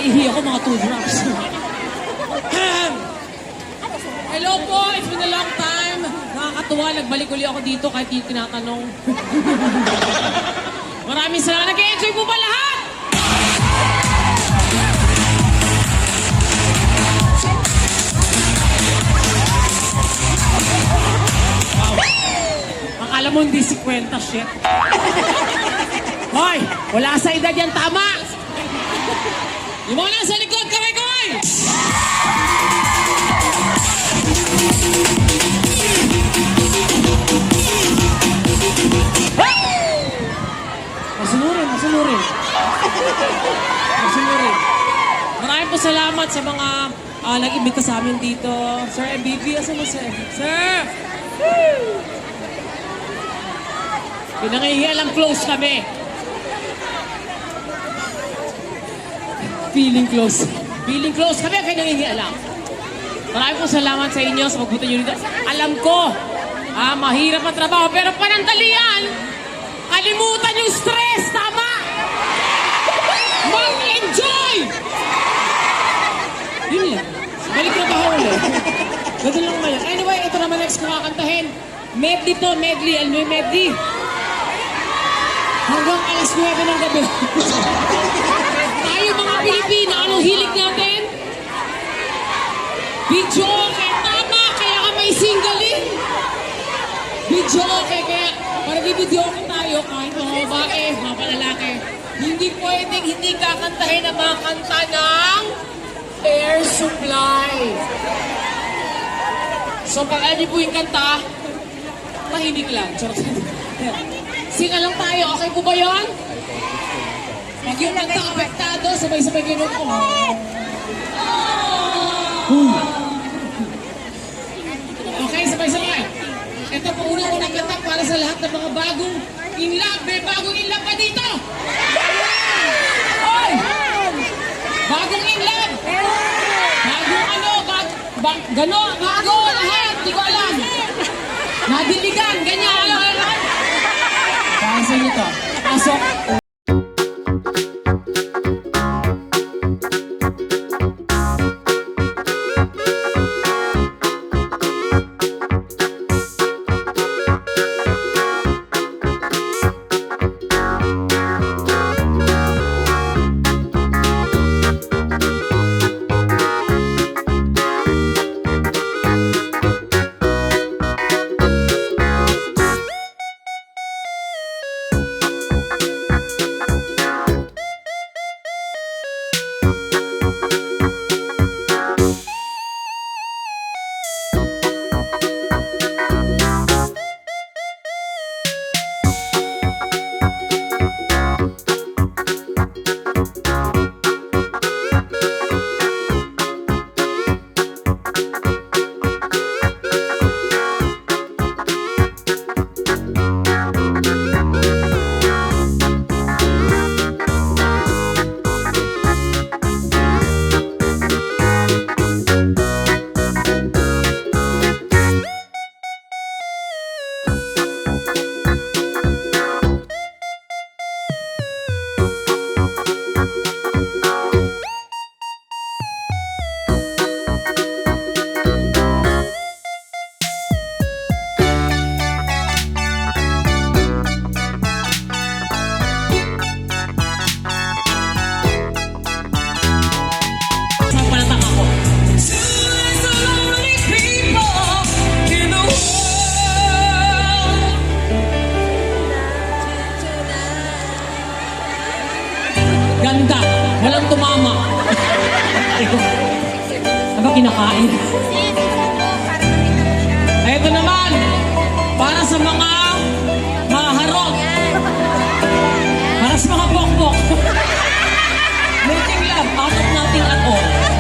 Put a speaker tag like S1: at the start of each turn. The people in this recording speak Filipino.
S1: naihi ako mga 2 drops. Hello po, it's been a long time. Nakakatuwa, nagbalik uli ako dito kahit yung tinatanong. Maraming salamat. Nag-enjoy po ba lahat? Wow. Akala mo hindi 50, shit. Hoy, wala sa edad yan, tama! Yung mga nasa likod, kamay-kamay! Masunurin. Maraming po salamat sa mga nag-imbita sa amin dito. Sir MVP, asa mo sir? Sir! Pinangihialang close kami. Feeling close kami kaya nangihialang. Maraming po salamat sa inyo sa pagbutan nyo dito. Alam ko, mahirap ang trabaho, pero panandalian, kalimutan yung stress, tama? Mag-enjoy! Yun lang. Balik trabaho ulit. Ganun lang ngayon. Anyway, ito naman next kong kakantahin. Medley to, medley. Alam mo yung medley? Hanggang alas 9 ng gabi. Tayo mga Pilipino, anong hilig natin? Video okay, tama, kaya ka may singling. Video okay, kaya para di-video okay tayo, kahit mga babae, mga palalaki. Hindi pwedeng hindi kakantahin ang mga kanta ng Air Supply. So pag ano po yung kanta, tahimik lang. Singa lang tayo, okay po ba yun? Pag yung kanta apektado, sabay-sabay ganun ko. Okay, sabay-sabay. Ito po unang-unang kanta para sa lahat ng mga bagong in love. May bagong in love pa dito! Oy! Bagong in love! Bagong ano? Gano'n? Bago lahat! Di ko alam. Nadiligan, ganyan. Ano? Para sa inyo to. Pasok. Ganda. Walang tumama. Ano ba kinakain? Ito naman. Para sa mga harot. Para sa mga pokpok. Making love out of nothing at all.